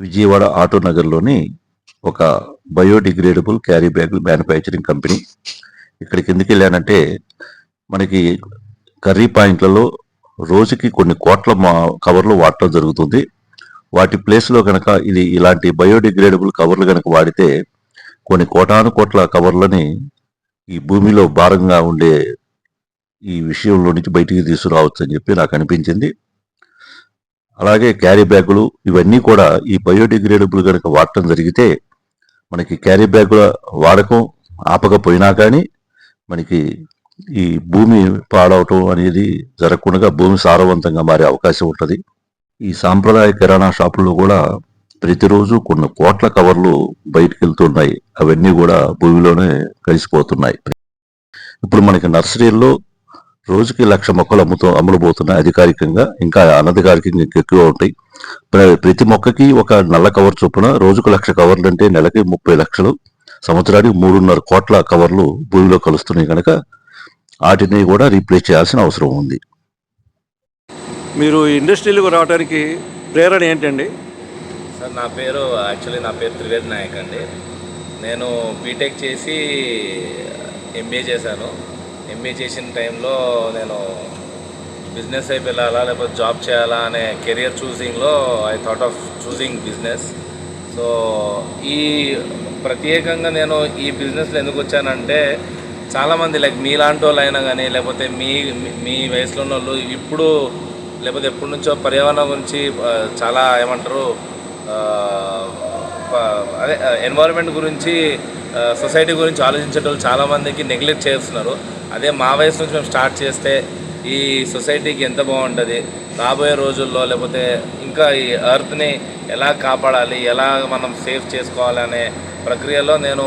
Vijayawada auto నగర్‌లోని ఒక biodegradable carry bag manufacturing company. ఇక్కడికి ఎందుకెళ్ళానంటే, మనకి కర్రీ పాయింట్లలో రోజుకి కొన్ని కోట్ల కవర్లు వాడటం జరుగుతుంది. వాటి ప్లేస్‌లో గనక ఇలాంటి బయోడిగ్రేడబుల్ కవర్లు గనక వాడితే, కొన్ని కోటాను కోట్ల కవర్లని ఈ భూమిలో భారంగా ఉండే ఈ విషయంలో నుంచి బయటికి తీసుకురావచ్చని చెప్పి నాకనిపించింది. అలాగే క్యారీ బ్యాగులు ఇవన్నీ కూడా ఈ బయోడిగ్రేడబుల్ గనక వాడటం జరిగితే, మనకి క్యారీ బ్యాగుల వాడకం ఆపకపోయినా కానీ మనకి ఈ భూమి పాడవటం అనేది జరగకుండా భూమి సారవంతంగా మారే అవకాశం ఉంటుంది. ఈ సాంప్రదాయ కిరాణా షాపుల్లో కూడా ప్రతిరోజు కొన్ని కోట్ల కవర్లు బయటికి వెళ్తున్నాయి. అవన్నీ కూడా భూమిలోనే కలిసిపోతున్నాయి. ఇప్పుడు మనకి నర్సరీల్లో రోజుకి 1,00,000 మొక్కలు అమ్ముడుపోతున్నాయి అధికారికంగా. ఇంకా అనధికారికంగా ఇంకా ఎక్కువ ఉంటాయి. ప్రతి మొక్కకి ఒక నల్ల కవర్ చొప్పున రోజుకు 1,00,000 కవర్లు అంటే నెలకి 30 లక్షలు, సంవత్సరానికి 3.5 కోట్ల కవర్లు భూమిలో కలుస్తున్నాయి కనుక వాటిని కూడా రీప్లేస్ చేయాల్సిన అవసరం ఉంది. మీరు ఇండస్ట్రీలకు రావడానికి ప్రేరణ ఏంటండి? సార్ నా పేరు త్రివేద్ నాయక్ అండి. నేను బీటెక్ చేసి ఎంబీఏ చేశాను. ఎంబీఏ చేసిన టైంలో నేను బిజినెస్ వైపు వెళ్ళాలా లేకపోతే జాబ్ చేయాలా అనే కెరియర్ చూసింగ్లో I thought of choosing business. So ఈ ప్రత్యేకంగా నేను ఈ బిజినెస్లో ఎందుకు వచ్చానంటే, చాలామంది లైక్ మీలాంటి వాళ్ళు అయినా కానీ లేకపోతే మీ వయసులో ఉన్న వాళ్ళు ఇప్పుడు లేకపోతే ఎప్పటి నుంచో పర్యావరణం గురించి చాలా ఏమంటారు అదే ఎన్వైరన్మెంట్ గురించి సొసైటీ గురించి ఆలోచించేటోళ్ళు చాలామందికి నెగ్లెక్ట్ చేస్తున్నారు. అదే మా వయసు నుంచి మేము స్టార్ట్ చేస్తే ఈ సొసైటీకి ఎంత బాగుంటుంది, రాబోయే రోజుల్లో లేకపోతే ఇంకా ఈ ఎర్త్ని ఎలా కాపాడాలి, ఎలా మనం సేఫ్ చేసుకోవాలి అనే ప్రక్రియలో నేను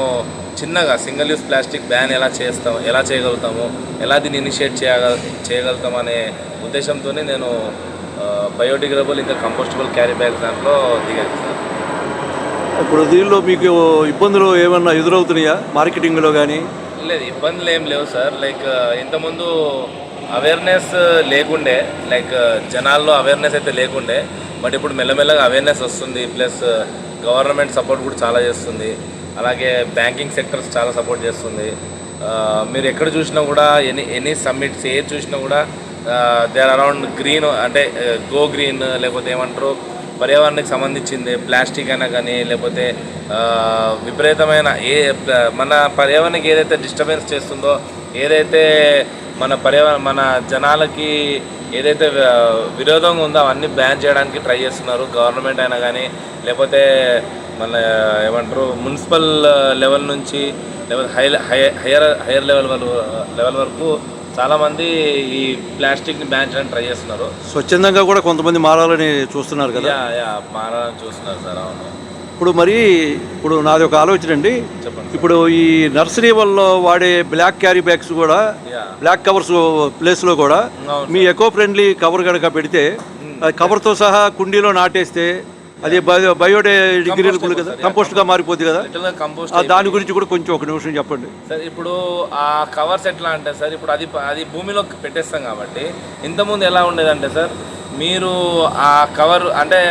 చిన్నగా సింగిల్ యూస్ ప్లాస్టిక్ బ్యాన్ ఎలా చేయగలుగుతాము, ఎలా దీన్ని ఇనిషియేట్ చేయగలుగుతాం అనే ఉద్దేశంతో నేను బయోడిగ్రేడబుల్ ఇంకా కంపోస్టబుల్ క్యారీ బ్యాగ్ దాంట్లో దిగాను సార్. ఇప్పుడు దీనిలో మీకు ఇబ్బందులు ఏమన్నా ఎదురవుతున్నాయా మార్కెటింగ్లో కానీ? లేదు, ఇబ్బందులు ఏం లేవు సార్. లైక్ ఇంతకుముందు అవేర్నెస్ లేకుండే, లైక్ జనాల్లో అవేర్నెస్ అయితే లేకుండే. బట్ ఇప్పుడు మెల్లమెల్లగా అవేర్నెస్ వస్తుంది. ప్లస్ గవర్నమెంట్ సపోర్ట్ కూడా చాలా చేస్తుంది. అలాగే బ్యాంకింగ్ సెక్టర్స్ చాలా సపోర్ట్ చేస్తుంది. మీరు ఎక్కడ చూసినా కూడా ఎనీ సమ్మిట్స్ ఏది చూసినా కూడా దే ఆర్ అరౌండ్ గ్రీన్, అంటే గో గ్రీన్ లేకపోతే ఏమంటారు పర్యావరణానికి సంబంధించింది ప్లాస్టిక్ అయినా కానీ లేకపోతే విపరీతమైన మన పర్యావరణానికి ఏదైతే డిస్టర్బెన్స్ చేస్తుందో, ఏదైతే మన జనాలకి ఏదైతే విరోధంగా ఉందో అవన్నీ బ్యాన్ చేయడానికి ట్రై చేస్తున్నారు. గవర్నమెంట్ అయినా కానీ లేకపోతే మన ఏమంటారు మున్సిపల్ లెవెల్ నుంచి లేకపోతే హైయర్ లెవెల్ వరకు చాలామంది ఈ ప్లాస్టిక్ని బ్యాన్ చేయడానికి ట్రై చేస్తున్నారు. స్వచ్ఛందంగా కూడా కొంతమంది మారాలని చూస్తున్నారు కదా? మారాలని చూస్తున్నారు సార్. అవును. ఇప్పుడు నాది ఒక ఆలోచన అండి. చెప్పండి. ఇప్పుడు ఈ నర్సరీ వల్ల వాడే బ్లాక్ క్యారీ బ్యాగ్స్ కూడా, బ్లాక్ కవర్స్ ప్లేస్లో కూడా మీ ఎకో ఫ్రెండ్లీ కవర్ కనుక పెడితే, కవర్తో సహా కుండీలో నాటేస్తే అది బయోడిగ్రేడబుల్ కదా, కంపోస్ట్గా మారిపోద్ది కదా. దాని గురించి కూడా కొంచెం ఒక నిమిషం చెప్పండి సార్. ఇప్పుడు ఆ కవర్స్ ఎట్లా అంటే సార్, ఇప్పుడు అది భూమిలో పెట్టేస్తాం కాబట్టి, ఇంతకుముందు ఎలా ఉండేదంటే సార్, మీరు ఆ కవర్ అంటే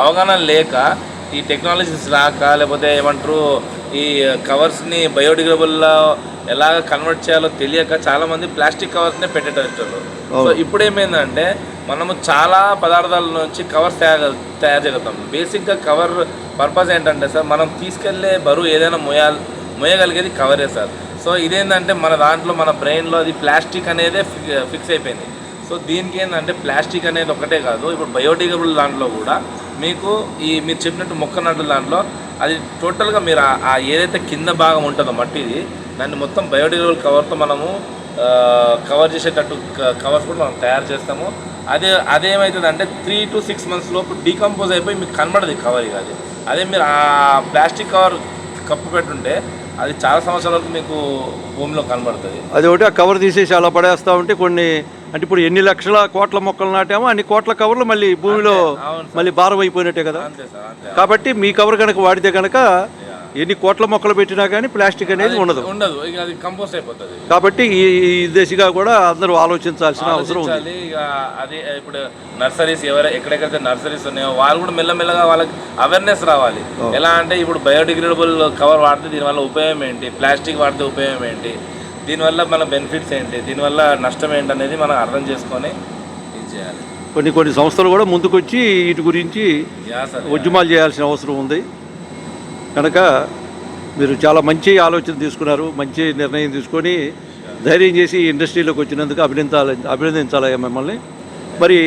అవగాహన లేక, ఈ టెక్నాలజీస్ రాక, లేకపోతే ఏమంటారు ఈ కవర్స్ని బయోడిగ్రేడబుల్లో ఎలా కన్వర్ట్ చేయాలో తెలియక చాలామంది ప్లాస్టిక్ కవర్స్నే పెట్టేటట్టు. సో ఇప్పుడు ఏమైందంటే, మనము చాలా పదార్థాల నుంచి కవర్స్ తయారు చేయగలుగుతాం. బేసిక్గా కవర్ పర్పస్ ఏంటంటే సార్, మనం తీసుకెళ్లే బరువు ఏదైనా మోయగలిగేది కవరే సార్. సో ఇదేంటంటే మన దాంట్లో మన బ్రెయిన్లో అది ప్లాస్టిక్ అనేదే ఫిక్స్ అయిపోయింది. సో దీనికి ఏంటంటే ప్లాస్టిక్ అనేది ఒకటే కాదు, ఇప్పుడు బయోడిగ్రేడబుల్ దాంట్లో కూడా మీకు మీరు చెప్పినట్టు మొక్క నాటు దాంట్లో అది టోటల్గా మీరు ఏదైతే కింద భాగం ఉంటుందో మట్టిది, దాన్ని మొత్తం బయోడిగ్రేడబుల్ కవర్తో మనము కవర్ చేసేటట్టు కవర్స్ కూడా మనం తయారు చేస్తాము. అదేమవుతుంది అంటే 3 to 6 months లోపు డీకంపోజ్ అయిపోయి మీకు కనబడదు కవర్. అది అదే మీరు ఆ ప్లాస్టిక్ కవర్ కప్పు పెట్టుంటే అది చాలా సంవత్సరాల వరకు మీకు భూమిలో కనబడుతుంది. అది ఒకటి, ఆ కవర్ తీసేసి అలా పడేస్తూ ఉంటే కొన్ని, అంటే ఇప్పుడు ఎన్ని లక్షల కోట్ల మొక్కలు నాటామో అన్ని కోట్ల కవర్లు మళ్ళీ భూమిలో మళ్ళీ భారం అయిపోయినట్టే కదా. కాబట్టి మీ కవర్ కనుక వాడితే కనుక ఎన్ని కోట్ల మొక్కలు పెట్టినా కానీ ప్లాస్టిక్ అనేది ఉండదు. ఉండదు, ఇక అది కంపోస్ట్ అయిపోతుంది. కాబట్టి ఈ దిశగా కూడా అందరూ ఆలోచించాల్సిన అవసరం ఉంది. ఆలోచించాలి. ఇక అది ఇప్పుడు నర్సరీస్ ఎక్కడెక్కడైతే నర్సరీస్ ఉన్నాయో వాళ్ళు కూడా మెల్లమెల్లగా వాళ్ళకి అవేర్నెస్ రావాలి. ఎలా అంటే ఇప్పుడు బయోడిగ్రేడబుల్ కవర్ వాడితే దీనివల్ల ఉపయోగం ఏంటి, ప్లాస్టిక్ వాడితే ఉపయోగం ఏంటి, దీనివల్ల మన బెనిఫిట్స్ ఏంటి, దీనివల్ల నష్టం ఏంటి అనేది మనం అర్థం చేసుకొని ఇది చేయాలి. కొన్ని సంస్థలు కూడా ముందుకొచ్చి వీటి గురించి ఉద్యమాలు చేయాల్సిన అవసరం ఉంది. కనుక మీరు చాలా మంచి ఆలోచన తీసుకున్నారు, మంచి నిర్ణయం తీసుకొని ధైర్యం చేసి ఇండస్ట్రీలోకి వచ్చినందుకు అభినందించాలి మిమ్మల్ని. మరి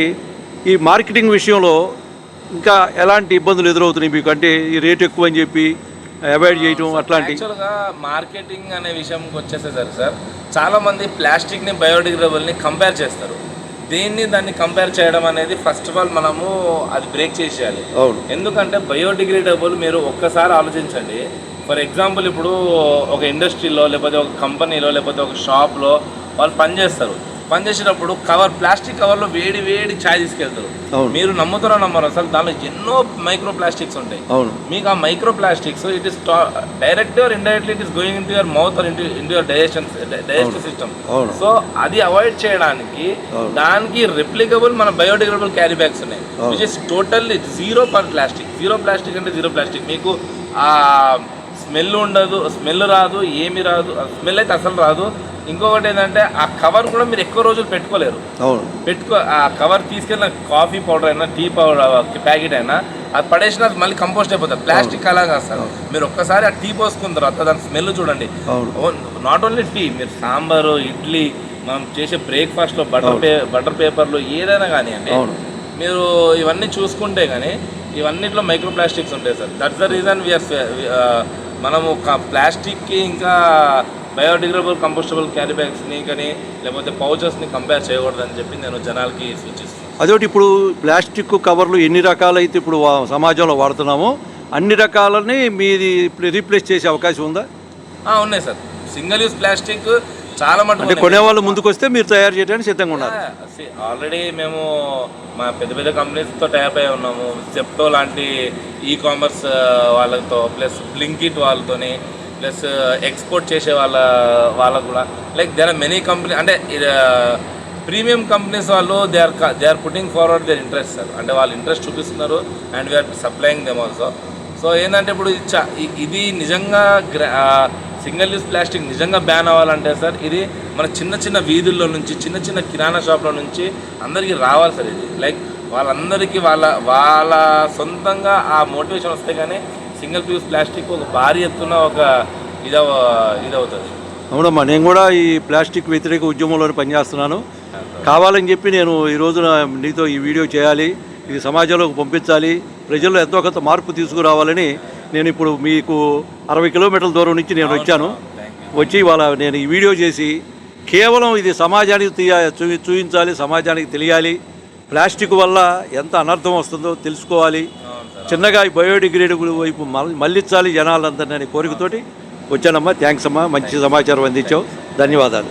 ఈ మార్కెటింగ్ విషయంలో ఇంకా ఎలాంటి ఇబ్బందులు ఎదురవుతున్నాయి మీకు? అంటే ఈ రేటు ఎక్కువ అని చెప్పి అవాయిడ్ చేయటం అట్లాంటి. యాక్చువల్గా మార్కెటింగ్ అనే విషయంకి వచ్చేసేసరికి సార్ చాలామంది ప్లాస్టిక్ని బయోడిగ్రేడబుల్ని కంపేర్ చేస్తారు. దాన్ని కంపేర్ చేయడం అనేది ఫస్ట్ ఆఫ్ ఆల్ మనము అది బ్రేక్ చేసేయాలి. అవును. ఎందుకంటే బయోడిగ్రేడబుల్ మీరు ఒక్కసారి ఆలోచించండి. ఫర్ ఎగ్జాంపుల్ ఇప్పుడు ఒక ఇండస్ట్రీలో లేకపోతే ఒక కంపెనీలో లేకపోతే ఒక షాప్లో వాళ్ళు పనిచేసేటప్పుడు ప్లాస్టిక్ కవర్లో వేడి ఛాయ్ తీసుకెళ్తారు. మీరు నమ్ముతారో నమ్మరు, అసలు దానిలో ఎన్నో మైక్రో ప్లాస్టిక్స్ ఉంటాయి. మీకు ఆ micro plastics it is direct or indirectly it is going in to your mouth are in to your digestive system. So అది అవాయిడ్ చేయడానికి దానికి రెప్లికబుల్ మన బయోడిగ్రేడబుల్ క్యారీ బ్యాగ్స్ ఉన్నాయి, which is totally zero plastic అంటే zero plastic. మీకు ఆ smell ఉండదు, smell రాదు, ఏమి రాదు, స్మెల్ అయితే అసలు రాదు. ఇంకొకటి ఏంటంటే ఆ కవర్ కూడా మీరు ఎక్కువ రోజులు పెట్టుకోలేరు. ఆ కవర్ తీసుకెళ్ళిన కాఫీ పౌడర్ అయినా టీ పౌడర్ ప్యాకెట్ అయినా అది పడేసిన మళ్ళీ కంపోస్ట్ అయిపోతుంది. ప్లాస్టిక్ అలాగా వస్తారు. మీరు ఒక్కసారి ఆ టీ పోసుకున్న తర్వాత దాని స్మెల్ చూడండి. నాట్ ఓన్లీ టీ, మీరు సాంబారు, ఇడ్లీ, మనం చేసే బ్రేక్ఫాస్ట్లో బటర్ పేపర్లు ఏదైనా కానివ్వండి, మీరు ఇవన్నీ చూసుకుంటే కానీ ఇవన్నిట్లో మైక్రో ప్లాస్టిక్స్ ఉంటాయి సార్. దట్స్ ద రీజన్ మనము ప్లాస్టిక్కి ఇంకా బయోడిగ్రేడబుల్ కంపోస్టబుల్ క్యారీ బ్యాగ్స్ని కానీ లేకపోతే పౌచెస్ని కంపేర్ చేయకూడదని చెప్పి నేను జనాలకి సూచిస్తాను. అదొకటి, ఇప్పుడు ప్లాస్టిక్ కవర్లు ఎన్ని రకాలైతే ఇప్పుడు సమాజంలో వాడుతున్నామో అన్ని రకాలని మీది రీప్లేస్ చేసే అవకాశం ఉందా? ఉన్నాయి సార్. సింగిల్ యూజ్ ప్లాస్టిక్ చాలా మటుకు కొనేవాళ్ళు ముందుకు వస్తే మీరు తయారు చేయడానికి సిద్ధంగా ఉన్నారు. ఆల్రెడీ మేము మా పెద్ద కంపెనీస్తో టైప్ అయి ఉన్నాము. జెప్టో లాంటి ఈ-కామర్స్ వాళ్ళతో, ప్లస్ బ్లింకిట్ వాళ్ళతోని, ప్లస్ ఎక్స్పోర్ట్ చేసే వాళ్ళకు కూడా, like there are many company. అంటే ప్రీమియం కంపెనీస్ వాళ్ళు they are putting forward their interest sir. అంటే వాళ్ళు ఇంట్రెస్ట్ చూపిస్తున్నారు and we're supplying them also. So ఏంటంటే ఇప్పుడు ఇది నిజంగా సింగిల్ యూజ్ ప్లాస్టిక్ నిజంగా బ్యాన్ అవ్వాలంటే సార్ ఇది మన చిన్న వీధుల్లో నుంచి, చిన్న కిరాణా షాప్ల నుంచి అందరికీ రావాలి సార్. ఇది లైక్ వాళ్ళందరికీ వాళ్ళ సొంతంగా ఆ మోటివేషన్ వస్తే కానీ సింగిల్ యూజ్ ప్లాస్టిక్ ఒక భారీ ఎత్తున ఒక ఇదవుతుంది. అవునమ్మా, నేను కూడా ఈ ప్లాస్టిక్ వ్యతిరేక ఉద్యమంలో పనిచేస్తున్నాను. కావాలని చెప్పి నేను ఈ రోజున నీతో ఈ వీడియో చేయాలి, ఇది సమాజంలోకి పంపించాలి, ప్రజల్లో ఎంతో కొంత మార్పు తీసుకురావాలని నేను ఇప్పుడు మీకు 60 కిలోమీటర్ల దూరం నుంచి నేను వచ్చి ఇవాళ నేను ఈ వీడియో చేసి కేవలం ఇది సమాజానికి చూపించాలి, సమాజానికి తెలియాలి, ప్లాస్టిక్ వల్ల ఎంత అనర్థం వస్తుందో తెలుసుకోవాలి, చిన్నగా బయోడిగ్రేడబుల్ వైపు మళ్ళించాలి జనాలందరినీ అనే కోరికతోటి వచ్చానమ్మా. థ్యాంక్స్ అమ్మా, మంచి సమాచారం అందించావు, ధన్యవాదాలు.